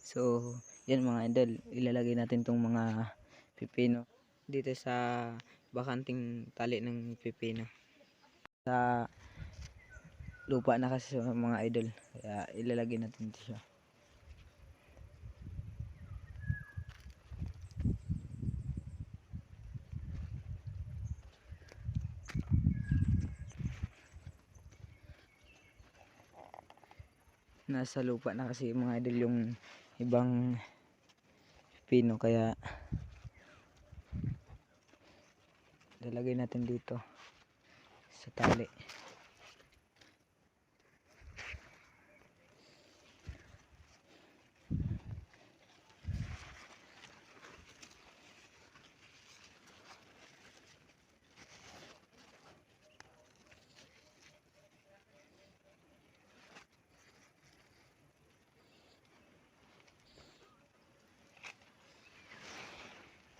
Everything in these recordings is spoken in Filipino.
So, yan mga idol, ilalagay natin tong mga pipino dito sa bakanting tali ng pipino. Sa lupa na kasi sa mga idol, kaya ilalagay natin dito siya. Nasa lupa na kasi mga idol yung ibang pipino, kaya ilalagay natin dito sa tali.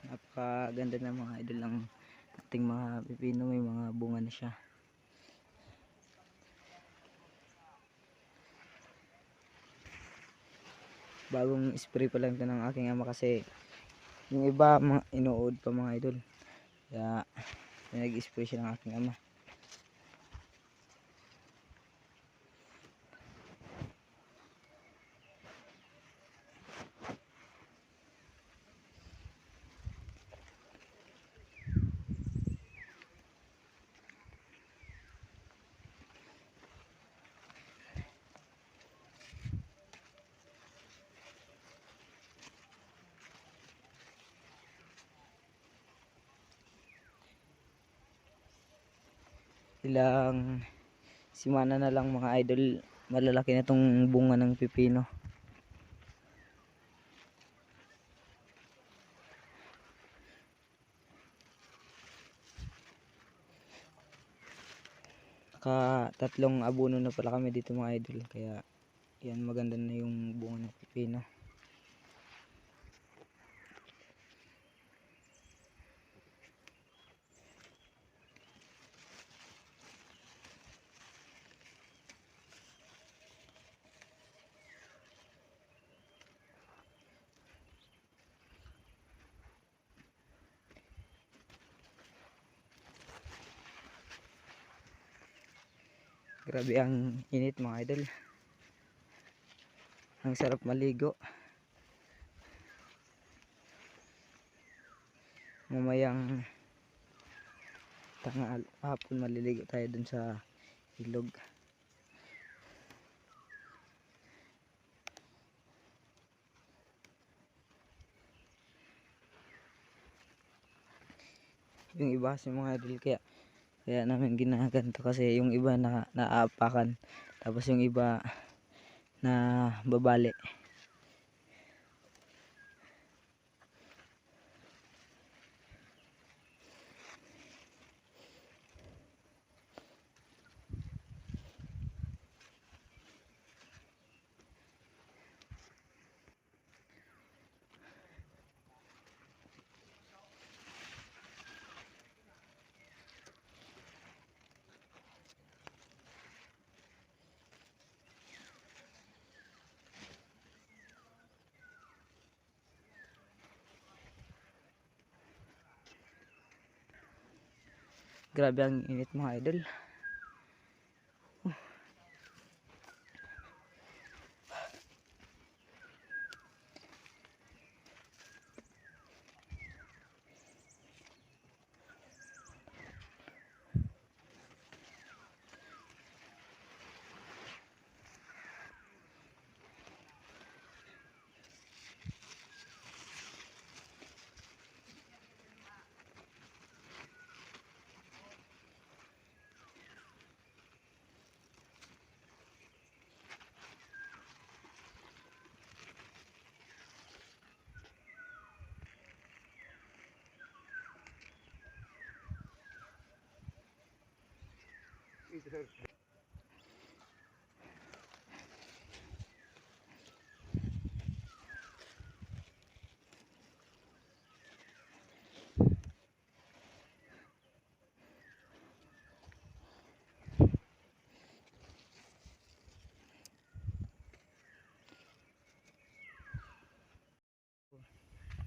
Napakaganda na mga idol ang ating mga pipino, may mga bunga na siya. Bagong spray pa lang ito ng aking ama kasi yung iba mga inuod pa mga idol, kaya nag-spray siya ng aking ama. Ilang simana na lang mga idol, malalaki na tong bunga ng pipino. Tatlong abono na pala kami dito mga idol, kaya yan, maganda na yung bunga ng pipino. Grabe ang init mga idol, ang sarap maligo. Mamayang hapon maliligo tayo dun sa ilog. Yung iba kasi mga idol, kaya namin ginaganto kasi yung iba naaapakan, tapos yung iba na babali. Grabe ang init mga idol.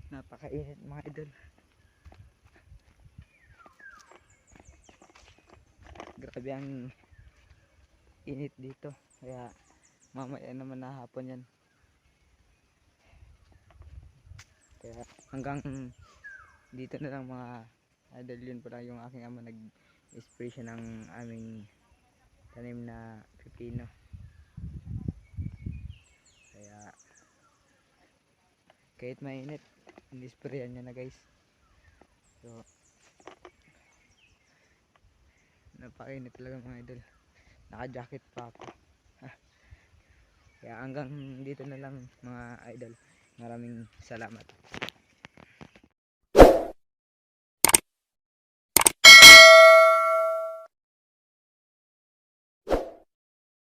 Napakainit mga idol. Grabe ang init dito. Kaya mamaya naman na hapon yan. Kaya hanggang dito na lang mga idol. Yun pala yung aking ama, nag-spray siya ng aming tanim na pipino. Kaya kahit mainit, in-sprayan niya na guys. So napakainit talaga mga idol. Naka-jacket pa ako. Kaya hanggang dito na lang mga idol. Maraming salamat.